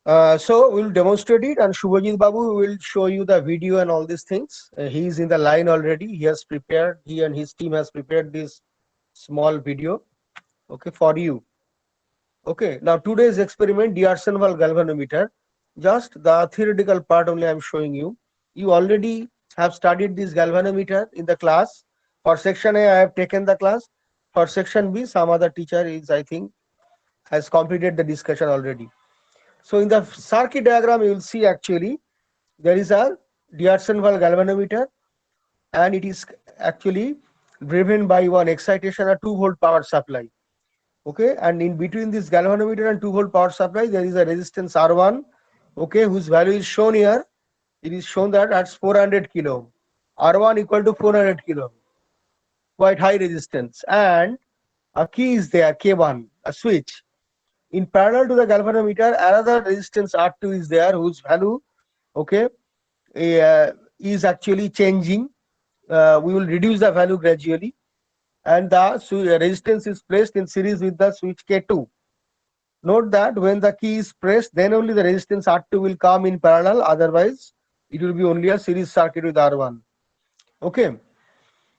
So we'll demonstrate it, and Shubhajit Babu will show you the video and all these things. He is in the line already. He has prepared, he and his team has prepared this small video, okay, for you. Okay, now today's experiment, D'Arsonval galvanometer, just the theoretical part only I'm showing you. You already have studied this galvanometer in the class. For section A, I have taken the class. For section B, some other teacher is, I think, has completed the discussion already. So in the circuit diagram, you will see actually there is a D'Arsonval galvanometer, and it is actually driven by one excitation, a 2-volt power supply. Okay, and in between this galvanometer and 2-volt power supply, there is a resistance R1, okay, whose value is shown here. It is shown that at 400 kilo. R1 equal to 400 kilo, quite high resistance. And a key is there, K1, a switch. In parallel to the galvanometer, another resistance R2 is there, whose value, okay, is actually changing. We will reduce the value gradually, and the resistance is placed in series with the switch K2. Note that when the key is pressed, then only the resistance R2 will come in parallel, otherwise it will be only a series circuit with R1. Okay.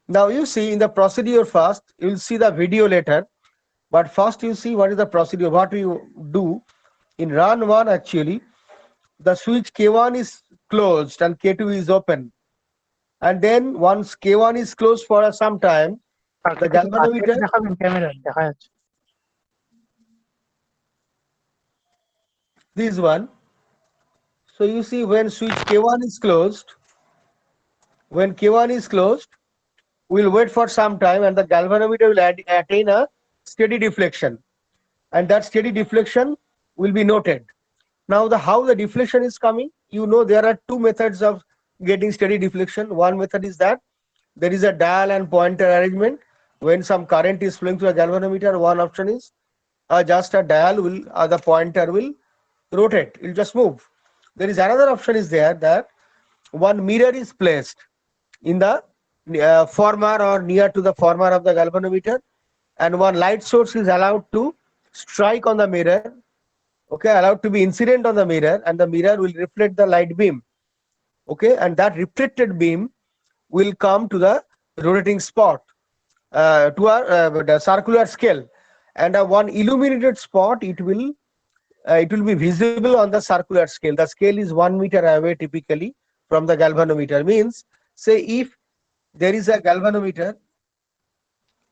Now you see in the procedure first, you will see the video later, but first you see what is the procedure, what we do. In run 1 actually, the switch K1 is closed and K2 is open. And then once K1 is closed for some time, the galvanometer, this one. So you see when switch K1 is closed, when K1 is closed, we'll wait for some time and the galvanometer will attain a steady deflection, and that steady deflection will be noted. Now how the deflection is coming, you know there are two methods of getting steady deflection. One method is that there is a dial and pointer arrangement. When some current is flowing through a galvanometer, one option is just a dial will, the pointer will rotate, it will just move. There is another option is there that one mirror is placed in the former or near to the former of the galvanometer, and one light source is allowed to strike on the mirror, okay, allowed to be incident on the mirror, and the mirror will reflect the light beam, okay, and that reflected beam will come to the rotating spot, to the circular scale, and one illuminated spot, it will be visible on the circular scale. The scale is 1 meter away typically from the galvanometer. Means, say if there is a galvanometer,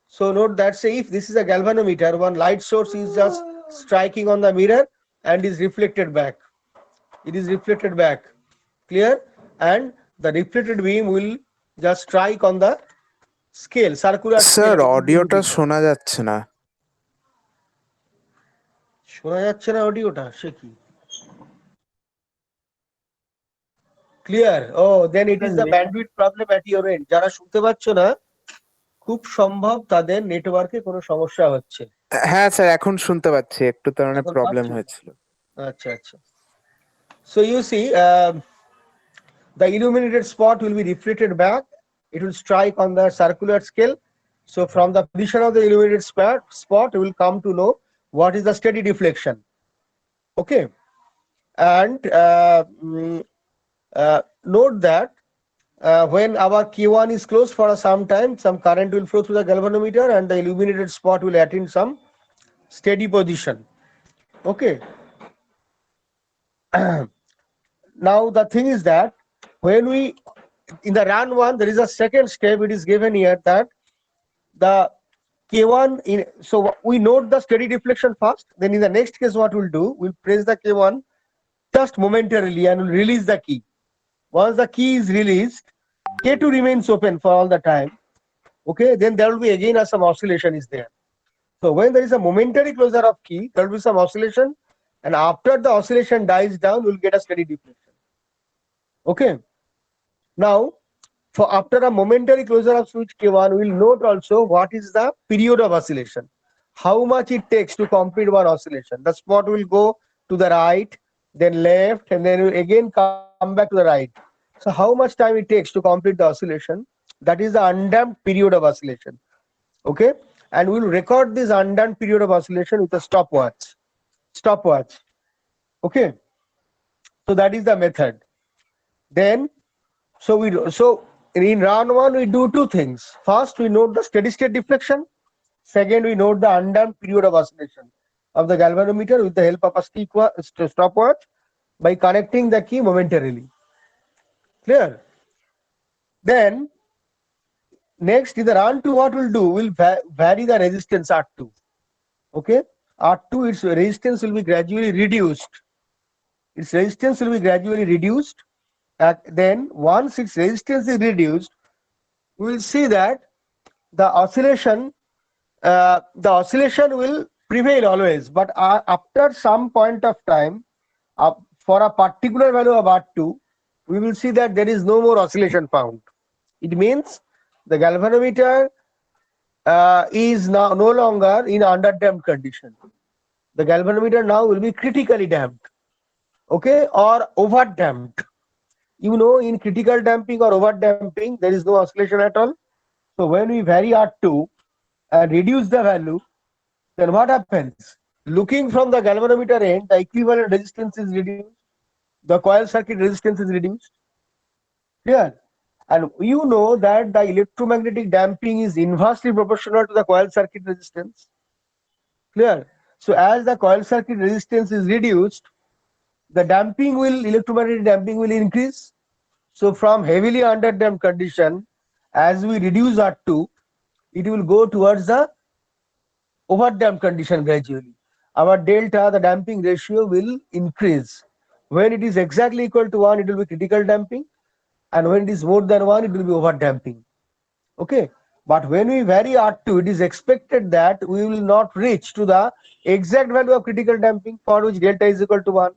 so note that, say if this is a galvanometer, one light source is just striking on the mirror and is reflected back. It is reflected back, clear, and the reflected beam will just strike on the scale, circular scale. Sir অডিওটা শোনা যাচ্ছে না। শোনা যাচ্ছে না অডিওটা, সে কি? ক্লিয়ার? ও then it is the bandwidth problem at your end. যারা শুনতে পাচ্ছ না, খুব সম্ভব তাদের নেটওয়ার্কে কোনো সমস্যা হচ্ছে। হ্যাঁ স্যার, এখন শুনতে পাচ্ছি, একটু তার মানে প্রবলেম হয়েছিল। আচ্ছা আচ্ছা। So you see, the illuminated spot will be reflected back. It will strike on the circular scale. So from the position of the illuminated spot, you will come to know what is the steady deflection. Okay, and note that when our Q1 is closed for some time, some current will flow through the galvanometer and the illuminated spot will attain some steady position. Okay. Now the thing is that when we, in the run 1, there is a second step, it is given here that the K1 in, so we note the steady deflection first, then in the next case what we'll do, we'll press the K1 just momentarily and we'll release the key. Once the key is released, K2 remains open for all the time. Okay, then there will be again some oscillation is there. So when there is a momentary closure of key, there will be some oscillation, and after the oscillation dies down, we'll get a steady deflection. Okay. Now, for after a momentary closure of switch K1, we'll note also what is the period of oscillation. How much it takes to complete one oscillation. The spot will go to the right, then left, and then will again come back to the right. So how much time it takes to complete the oscillation? That is the undamped period of oscillation. Okay, and we'll record this undamped period of oscillation with a stopwatch. Okay. So that is the method. Then, so in round one we do two things. First, we note the steady state deflection. Second, we note the undamped period of oscillation of the galvanometer with the help of a stopwatch by connecting the key momentarily. Clear? Then next in the run two, what we'll do, we'll vary the resistance R2. Okay, R2, its resistance will be gradually reduced. Its resistance will be gradually reduced. Then once its resistance is reduced, we will see that the oscillation will prevail always. But after some point of time, for a particular value of R2, we will see that there is no more oscillation found. It means the galvanometer is now no longer in underdamped condition. The galvanometer now will be critically damped, okay, or overdamped. You know, in critical damping or overdamping, there is no oscillation at all. So when we vary R2 and reduce the value, then what happens? Looking from the galvanometer end, the equivalent resistance is reduced, the coil circuit resistance is reduced. Clear? And you know that the electromagnetic damping is inversely proportional to the coil circuit resistance. Clear? So as the coil circuit resistance is reduced, the electromagnetic damping will increase. So from heavily underdamped condition, as we reduce R2, it will go towards the overdamped condition gradually. Our delta, the damping ratio, will increase. When it is exactly equal to 1, it will be critical damping, and when it is more than 1, it will be overdamping. Okay, but when we vary R2, it is expected that we will not reach to the exact value of critical damping for which delta is equal to 1.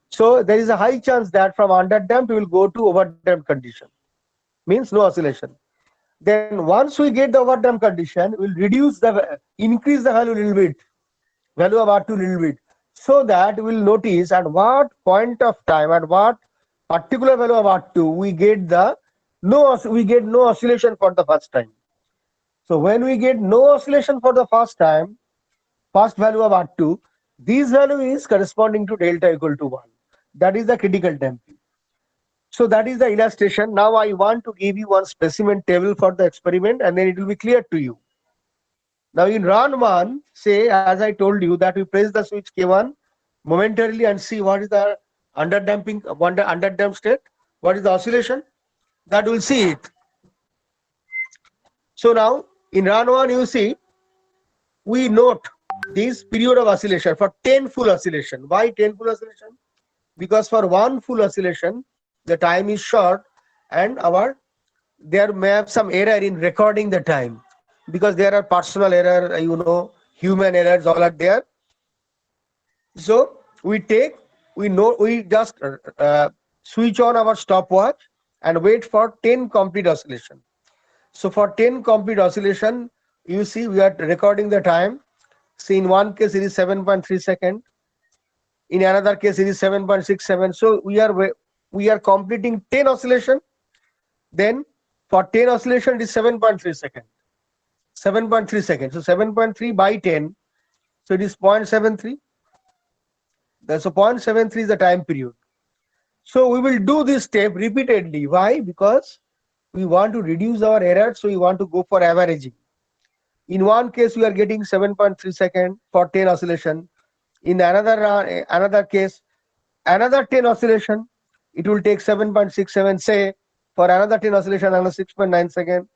So there is a high chance that from underdamped we will go to overdamped condition, means no oscillation. Then once we get the overdamped condition, we'll increase the value a little bit, value of R2 a little bit, so that we'll notice at what point of time, at what particular value of R2 we get no oscillation for the first time. So when we get no oscillation for the first time, first value of R2, this value is corresponding to delta equal to 1. That is the critical damping. So that is the illustration. Now I want to give you one specimen table for the experiment, and then it will be clear to you. Now in run 1, say as I told you that we press the switch K1 momentarily and see what is the underdamped state, what is the oscillation, that will see it. So now in run 1 you see we note this period of oscillation for 10 full oscillation. Why 10 full oscillation? Because for one full oscillation the time is short, and there may have some error in recording the time, because there are personal error, human errors, all are there. So we just switch on our stopwatch and wait for 10 complete oscillation. So for 10 complete oscillation, you see we are recording the time. See, in one case it is 7.3 seconds. In another case it is 7.67. So we are completing 10 oscillation. Then for 10 oscillation it is 7.3 seconds. 7.3 seconds. So 7.3 by 10. So it is 0.73. So 0.73 is the time period. So we will do this step repeatedly. Why? Because we want to reduce our error, so we want to go for averaging. In one case we are getting 7.3 seconds for 10 oscillation. In another case, another 10 oscillation, it will take 7.67. Say for another 10 oscillation, another 6.9 seconds.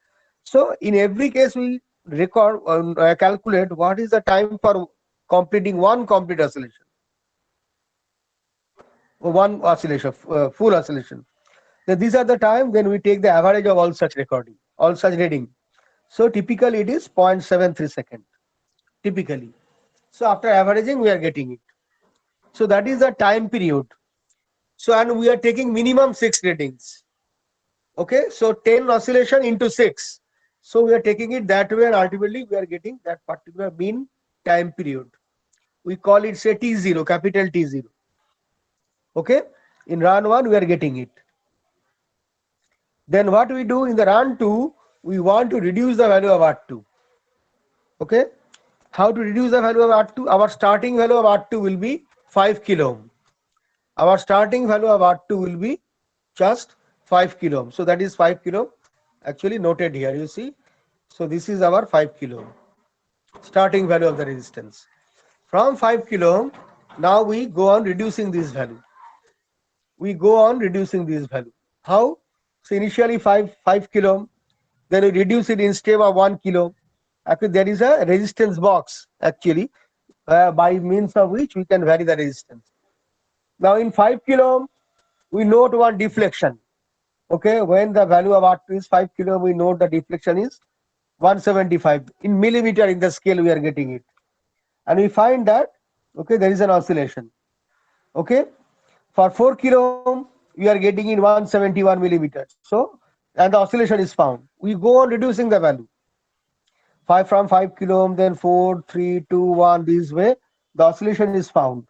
So in every case we calculate what is the time for completing one complete oscillation, one oscillation, full oscillation. Then these are the time. Then we take the average of all such reading. So typically it is 0.73 seconds. Typically. So after averaging, we are getting it. So that is the time period. So, and we are taking minimum 6 readings. Okay, so 10 oscillation into 6. So we are taking it that way, and ultimately we are getting that particular mean time period. We call it, say, T0, capital T0. Okay, in run 1 we are getting it. Then what we do in the run 2, we want to reduce the value of R2. Okay, how to reduce the value of R2? Our starting value of R2 will be 5 kilo ohm. Our starting value of R2 will be just 5 kilo ohm. So that is 5 kilo ohm actually noted here, you see. So this is our 5 kilo ohm starting value of the resistance. From 5 kilo ohm, now we go on reducing this value. We go on reducing this value. How? So initially 5 kilo ohm, then we reduce it instead of 1 kilo. Actually, there is a resistance box actually by means of which we can vary the resistance. Now in 5 kilo ohm, we note one deflection. Okay, when the value of R2 is 5 kilo ohm, we note the deflection is 175 in millimeter in the scale we are getting it. And we find that, okay, there is an oscillation. Okay, for 4 kilo ohm, we are getting in 171 millimeters. So, and the oscillation is found. We go on reducing the value. 5 from 5 kilo ohm, then 4, 3, 2, 1, this way, the oscillation is found.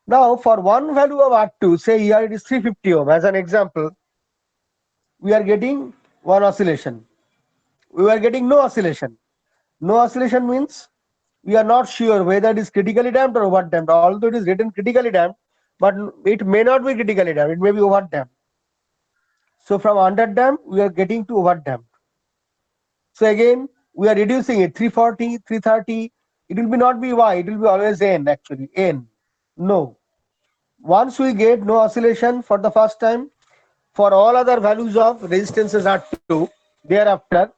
Now, for one value of R2, say here it is 350 ohm, as an example, we are getting one oscillation. We are getting no oscillation. No oscillation means we are not sure whether it is critically damped or over damped. Although it is written critically damped, but it may not be critically damped, it may be over damped. So from under damped, we are getting to over damped. So again, we are reducing it 340, 330. It will be not be Y, it will be always N actually, N. No. Once we get no oscillation for the first time, for all other values of resistances are 2, thereafter,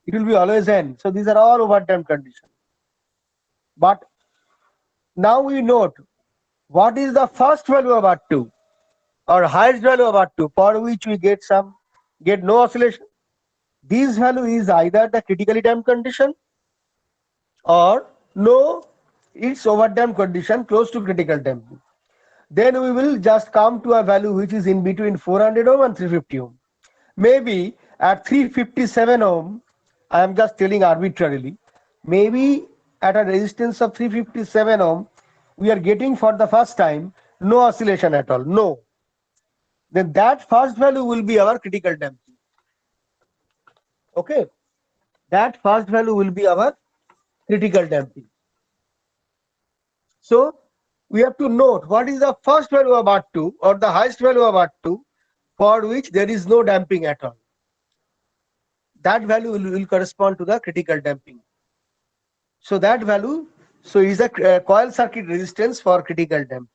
it will be always N. So these are all over damped conditions. But now we note what is the first value of R2 or highest value of R2 for which we get no oscillation. This value is either the critically damped condition or no, it's over damped condition close to critical damping. Then we will just come to a value which is in between 400 ohm and 350 ohm. Maybe at 357 ohm, I am just telling arbitrarily, maybe at a resistance of 357 ohm, we are getting for the first time no oscillation at all, no. Then that first value will be our critical damping. Okay, that first value will be our critical damping. So we have to note what is the first value of R2 or the highest value of R2 for which there is no damping at all. That value will correspond to the critical damping. So that value is the coil circuit resistance for critical damping.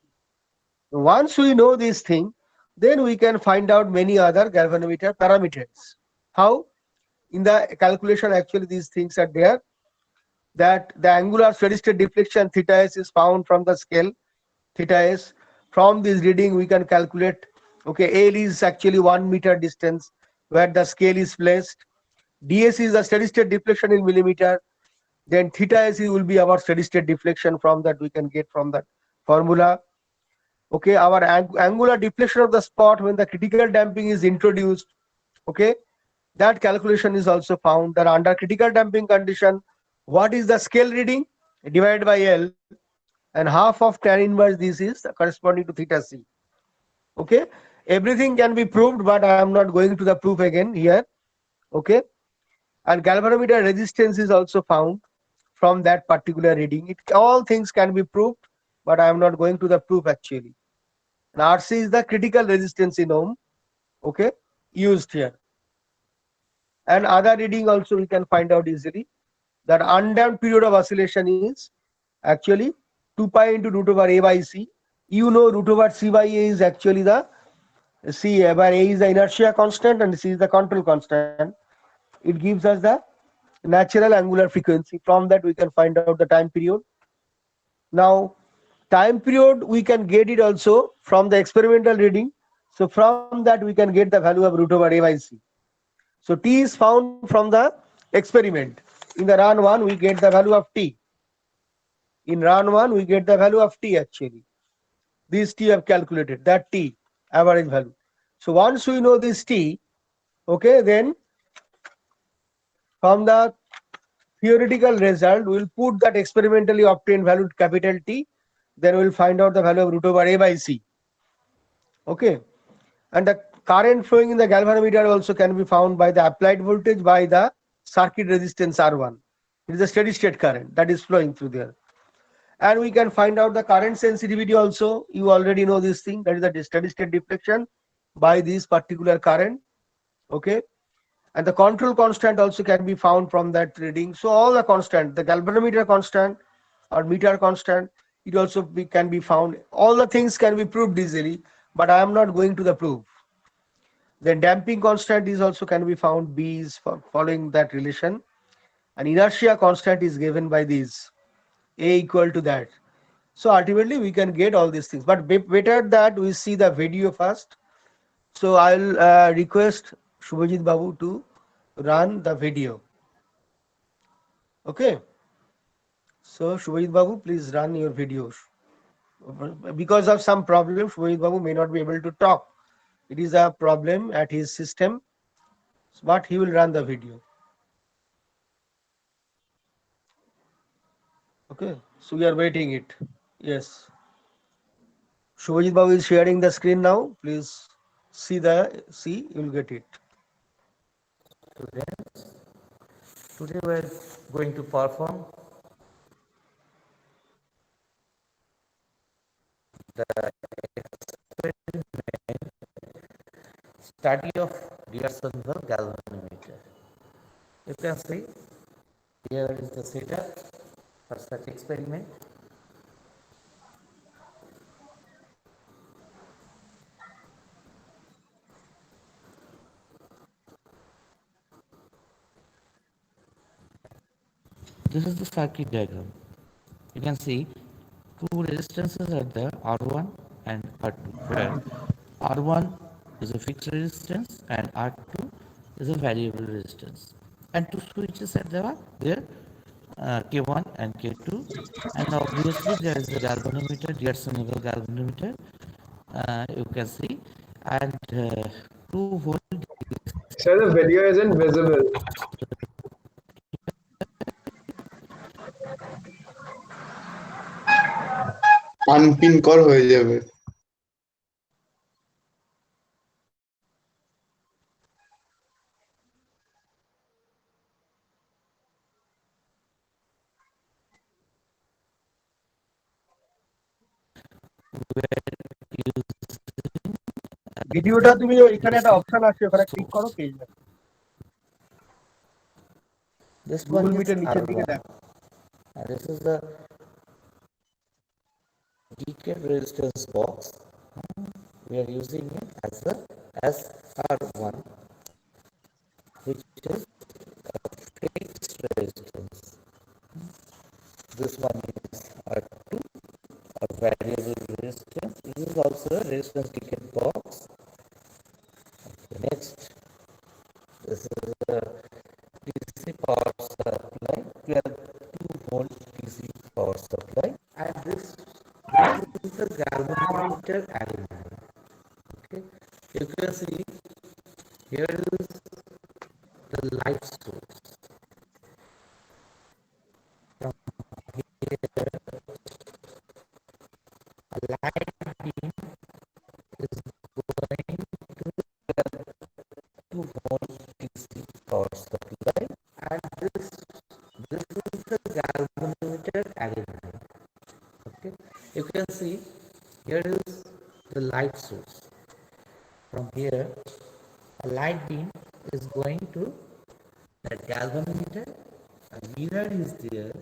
Once we know this thing, then we can find out many other galvanometer parameters. How? In the calculation, actually these things are there, that the angular steady state deflection theta s is found from the scale theta s. From this reading we can calculate, okay, L is actually 1 meter distance where the scale is placed. ds is the steady state deflection in millimeter. Then theta s will be our steady state deflection. From that we can get from that formula. Okay, our angular deflection of the spot when the critical damping is introduced. Okay, that calculation is also found, that under critical damping condition, what is the scale reading divided by L, and half of tan inverse this is corresponding to theta c. Okay, everything can be proved, but I am not going to the proof again here. Okay, and galvanometer resistance is also found from that particular reading. All things can be proved, but I am not going to the proof actually. And RC is the critical resistance in ohm, okay, used here. And other reading also we can find out easily, that undamped period of oscillation is actually 2 pi into root over A by C. You know root over C by A is actually the C, where A is the inertia constant and C is the control constant. It gives us the natural angular frequency. From that we can find out the time period. Now time period we can get it also from the experimental reading. So from that we can get the value of root over A by C. So T is found from the experiment. In the run 1 we get the value of T. In run 1 we get the value of T actually. This T I have calculated, that T average value. So once we know this T, okay, then from the theoretical result we will put that experimentally obtained value capital T, then we will find out the value of root over A by C. Okay, and the current flowing in the galvanometer also can be found by the applied voltage by the circuit resistance R1. It is a steady state current that is flowing through there. And we can find out the current sensitivity also. You already know this thing, that is the steady state deflection by this particular current. Okay, and the control constant also can be found from that reading. So all the constant, the galvanometer constant or meter constant, it also can be found. All the things can be proved easily, but I am not going to the proof. Then damping constant is also can be found. B is following that relation, and inertia constant is given by these, A equal to that. So ultimately we can get all these things, but better that we see the video first. So I'll request Shubhajit Babu to run the video. Okay. So Shubhajit Babu, please run your videos. Because of some problem, Shubhajit Babu may not be able to talk. It is a problem at his system, but he will run the video. Okay. So we are waiting it. Yes. Shubhajit Babu is sharing the screen now. Please see, you will get it. Today we are going to perform study of D'Arsonval galvanometer. You can see here is the setup for such experiment. This is the circuit diagram. You can see two resistances are there, R1 and R2, where R1 is a fixed resistance and R2 is a variable resistance. And two switches are there, K1 and K2. And obviously there is a galvanometer, D'Arsonval galvanometer, you can see, and 2 volt. Sir, the video isn't visible. Unpin কর হয়ে যাবে। ভিডিওটা তুমি এখানে একটা option আছে, ওখানে click করো, পেয়ে যাবে। This গুগল one is মিটের নিচের দিকে R1. দেখো। This is the decade resistance box. We are using it as a SR1, which is a fixed resistance. This one is R2, a variable resistance. This is also a resistance decade box. Okay, next, this is a DC power supply, 12 volt DC power supply, and this is the galvanometer element. Okay, you can see here is the light source. From here, a light beam is going to 2 volt DC power supply, and this is the galvanometer element. Okay, you can see here is the light source. From here, a light beam is going to that galvanometer, a mirror is there,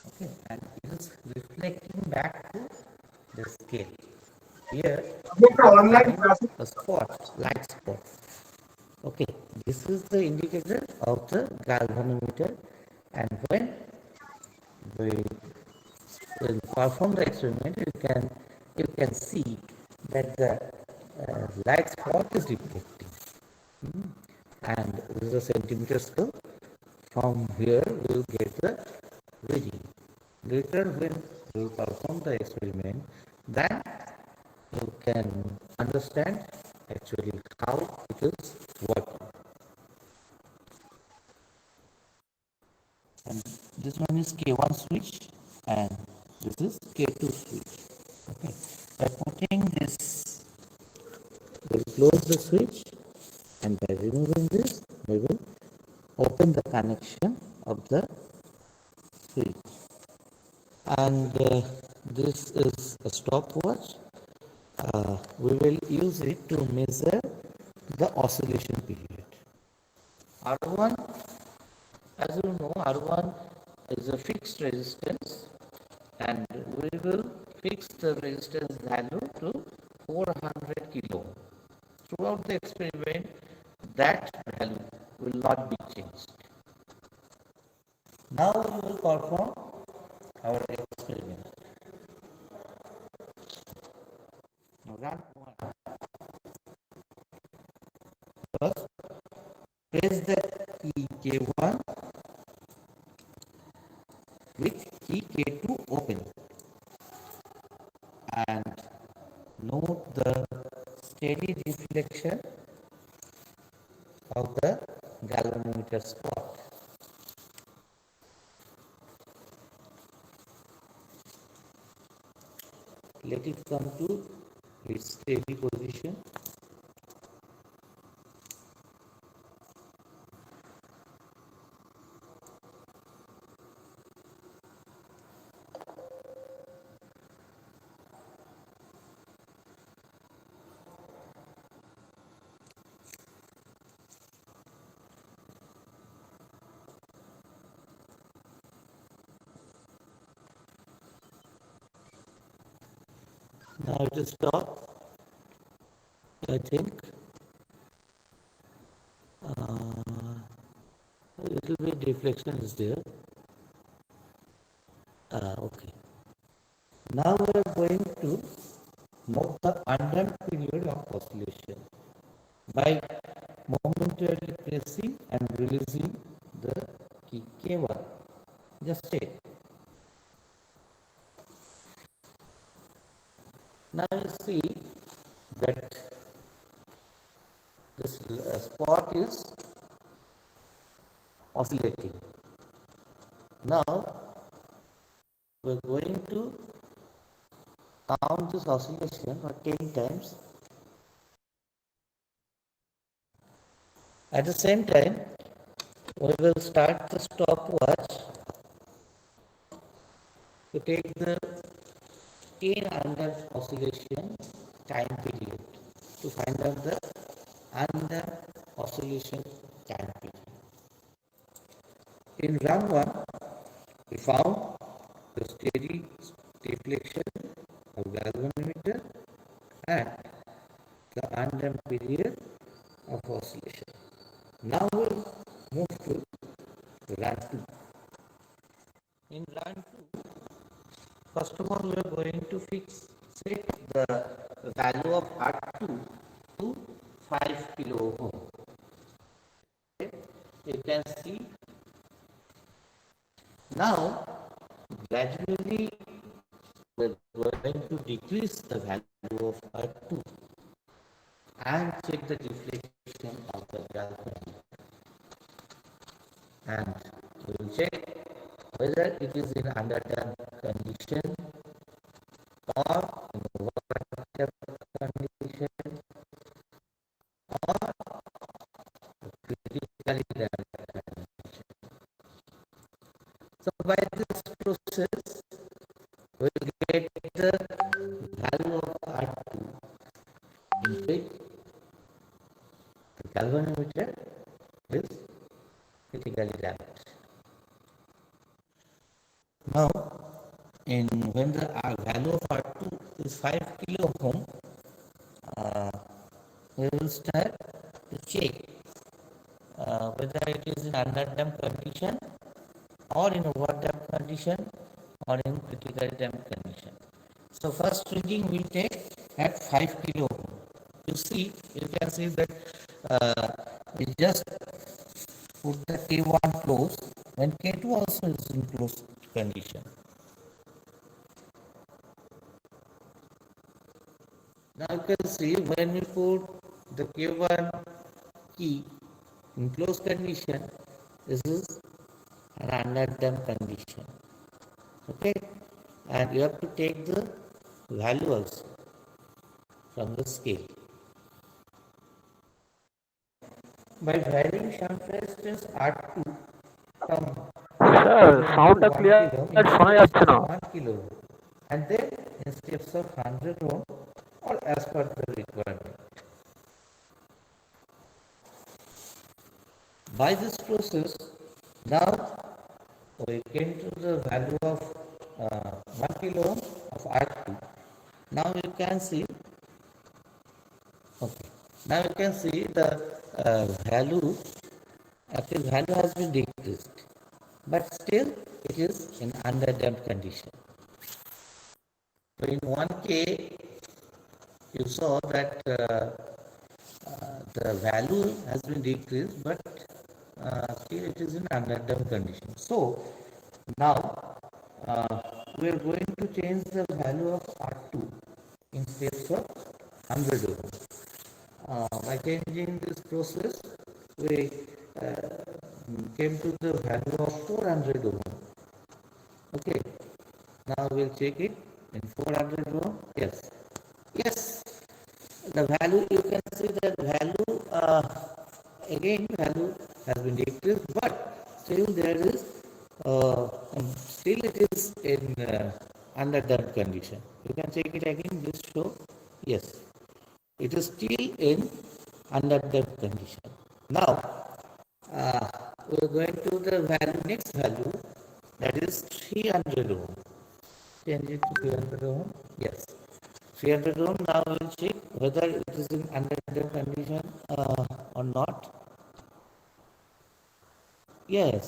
okay, and it is reflecting back to the scale. Here, a spot, light spot. Okay, this is the indicator of the galvanometer, and when we will perform the experiment, you can see that the light spot is reflecting. And this is a centimeter scale. From here we will get the reading. Later when we will perform the experiment, then you can understand actually how it is working. And this one is K1 switch and this is K2 switch. Okay, by putting this, we will close the switch, and by removing this, we will open the connection of the switch. and this is a stopwatch. We will use it to measure the oscillation period. R1, as you know, R1 is a fixed resistance, and we will fix the resistance value to 400 kilo. Throughout the experiment, that value will not be changed. Now we will perform our experiment. Now run one. First, press the key K1 with key K2 open and note the steady deflection of the galvanometer spot. Let it come to its steady position. Now it is stopped. I think a little bit deflection is there. Okay. Now we are going to note the undamped period of oscillation by momentarily pressing and releasing the key K1. Just check. Now you see that this spot is oscillating. Now we are going to count this oscillation for 10 times. At the same time, we will start the stopwatch to take the 10 undamped oscillation time period to find out the undamped oscillation time period. In run 1, we found the steady deflection of galvanometer and the undamped period of oscillation. Now we will move to run 2. In run 2, first of all we are going to set the value of R2 to 5 kilo ohm. Okay. You can see now gradually we are going to decrease the value of R2 and check the deflection of the galvanometer, and we will check whether it is in underdamped condition or in overdamped condition or critically damped condition. So by this process we will get the value of R2 in which the galvanometer is critically damped. Now, when the value of R2 is 5 kilo ohm, we will start to check whether it is in underdamped condition or in overdamped condition or in critically damped condition. So first reading we will take at 5 kilo ohm. You can see that we just put the K1 close when K2 also is in close condition. Now you can see when we put the K1 key in close condition, this is an underdamped condition. Okay, and you have to take the value also from the scale. By varying shunt resistance R2 from সাউন্ডটা clear শোনা যাচ্ছে না। 1 kilo and then in steps of 100 ohm or as per the requirement. By this process, now we came to the value of 1 kilo ohm of R2. Now you can see, okay, now you can see the value, actual value has been decreased, but still it is in underdamped condition. So in 1K, you saw that the value has been decreased, but still it is in underdamped condition. So now we are going to change the value of R2 in steps of 100 ohm. By changing this process, we came to the value of 400 ohm. Okay, now we'll check it in 400 ohm. Yes, yes, the value, you can see that value again value has been decreased, but still there is still it is in underdamped condition. You can check it again, just show. Yes, it is still in underdamped condition. Now we are going to the value, next value, that is 300 ohm. Change it to 300 ohm. Yes, 300 ohm. Now we will check whether it is in underdamped condition or not. Yes,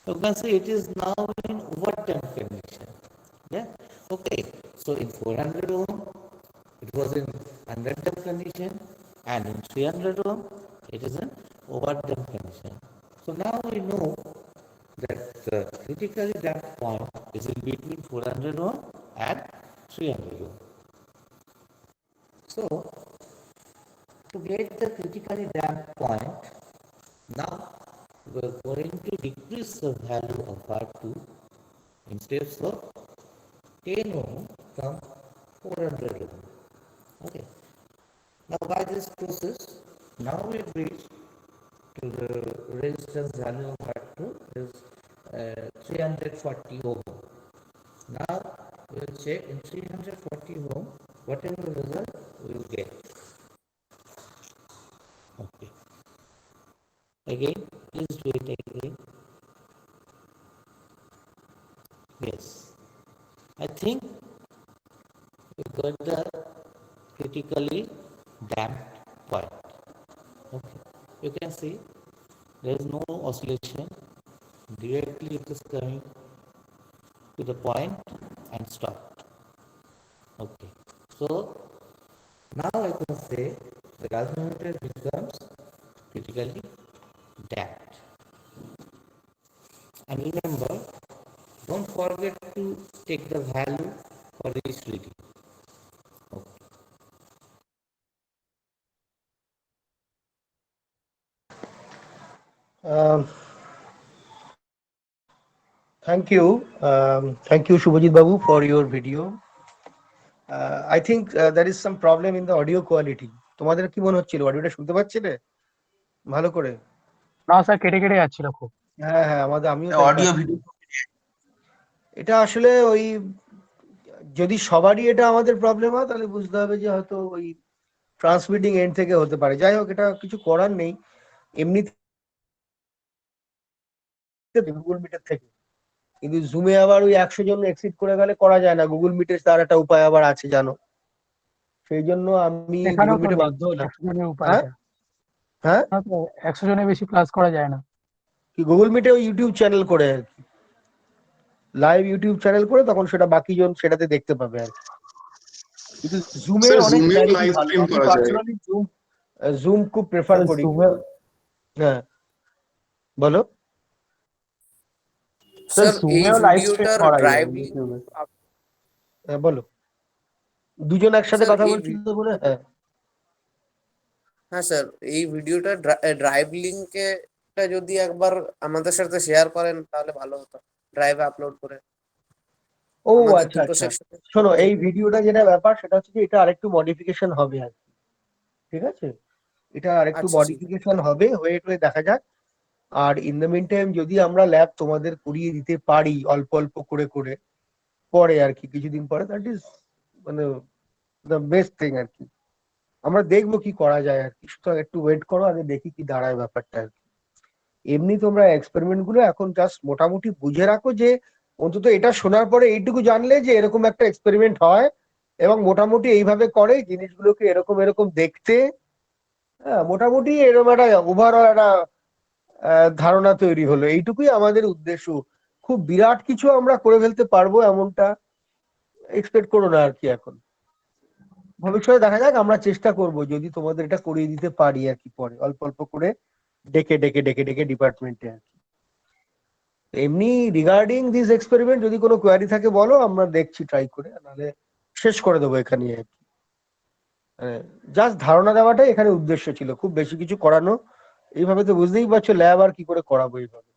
you can see it is now in overdamped condition. Yeah, okay. So in 400 ohm, it was in underdamped condition, and in 300 ohm, it is in overdamped condition. So now we know that the critically damped point is in between 400 ohm and 300 ohm. So to get the critically damped point, now we are going to decrease the value of R2 in steps of 10 ohm from 400 ohm. Okay. Now by this process, now we reach to the resistance value of R2 is 340 ohm. Now we will check in 340 ohm whatever result we will get. Okay. Again, please do it again. Yes, I think we got the critically damped point. Okay, you can see there is no oscillation, directly it is coming to the point and stopped. Okay, so now I can say the galvanometer becomes critically damped. And remember, don't forget to take the value for each reading. Okay. Thank you, Shubhajit Babu, for your video. I think there is some problem in the audio quality. তোমাদের কি মনে হচ্ছিল অডিওটা শুনতে পাচ্ছিলে ভালো করে? না sir, কেটে কেটে যাচ্ছিল খুব। হ্যাঁ হ্যাঁ, আমিও তাই অডিও পাচ্ছি। ভিডিও এটা আসলে ওই যদি সবারই এটা আমাদের প্রবলেম হয় তাহলে বুঝতে হবে যে হয়তো ওই ট্রান্সমিটিং এন্ড থেকে হতে পারে। যাই হোক, এটা কিছু করার নেই, এমনি গুগল মিটের থেকে। কিন্তু জুমে আবার ওই 100 জন এক্সিট করে গেলে করা যায় না। গুগল মিটের তার একটা উপায় আবার আছে জানো, সেই জন্য আমি এখানেও গুগল তো মিটে নেই বাধ্য হলাম। 100 জনের হ্যাঁ উপায়টা। হ্যাঁ, না তো 100 জনের বেশি ক্লাস করা যায় না। কি গুগল মিটে ওই ইউটিউব চ্যানেল করে আর কি, লাইভ ইউটিউব চ্যানেল করে তখন সেটা বাকি জন সেটাতে দেখতে পাবে আর কি। কিন্তু জুমে স্যার অনেক জুমেও ক্ল্যারিটি লাইভ ভালো। স্ট্রিম আমি করা যায়। পার্সোনালি জুম খুব প্রেফার করি। হ্যাঁ বলো স্যার এই জুমেও লাইভ স্ট্রিম ভিডিওটার করা যায় ড্রাইভ লিংক, ইউটিউবে। হ্যাঁ বলো, দুজন একসাথে স্যার কথা এই বলছি তো বলে। হ্যাঁ হ্যাঁ স্যার, এই ভিডিওটার ড্রাইভ লিংকটা যদি একবার আমাদের সাথে শেয়ার করেন তাহলে ভালো হতো, ড্রাইভে আপলোড করে ও আমাদের আচ্ছা দুটো আচ্ছা, সেকশনে। শোনো এই ভিডিওটা যেটা ব্যাপার সেটা হচ্ছে যে এটা আরেকটু মডিফিকেশন হবে আর কি, ঠিক আছে? এটা আরেকটু আচ্ছা ঠিক আছে। মডিফিকেশন হবে, হয়ে টয়ে দেখা যাক। আর ইন দ্য মিন টাইম যদি আমরা ল্যাব তোমাদের করিয়ে দিতে পারি অল্প অল্প করে করে পরে আর কি কিছুদিন পরে, দ্যাট ইজ মানে দ্য বেস্ট থিং আর কি। আমরা দেখবো কি করা যায় আর কি, সুতরাং একটু ওয়েট করো, আগে দেখি কি দাঁড়ায় ব্যাপারটা আর কি। এমনি তোমরা এক্সপেরিমেন্ট গুলো এখন জাস্ট মোটামুটি বুঝে রাখো, যে অন্তত এটা শোনার পরে এইটুকু জানলে যে এরকম একটা এক্সপেরিমেন্ট হয় এবং মোটামুটি এইভাবে করে জিনিসগুলোকে এরকম এরকম দেখতে, হ্যাঁ মোটামুটি এরকম একটা ওভারঅল একটা ধারণা তৈরি হলো। এইটুকুই আমাদের উদ্দেশ্য। খুব বিরাট কিছু আমরা করে ফেলতে পারবো এমনটা এক্সপেক্ট করো না আর কি। এখন ভবিষ্যতে দেখা যাক, আমরা চেষ্টা করব যদি তোমাদের এটা করিয়ে দিতে পারি আর কি, পরে অল্প অল্প করে ডেকে ডেকে ডেকে ডেকে ডিপার্টমেন্টে আর কি। এমনি রিগার্ডিং দিস এক্সপেরিমেন্ট যদি কোনো কোয়ারি থাকে বলো, আমরা দেখছি ট্রাই করে, নাহলে শেষ করে দেবো এখানে আর কি। জাস্ট ধারণা দেওয়াটাই এখানে উদ্দেশ্য ছিল, খুব বেশি কিছু করানো এইভাবে তো বুঝতেই পারছো ল্যাব আর কি করে করাবো এইভাবে।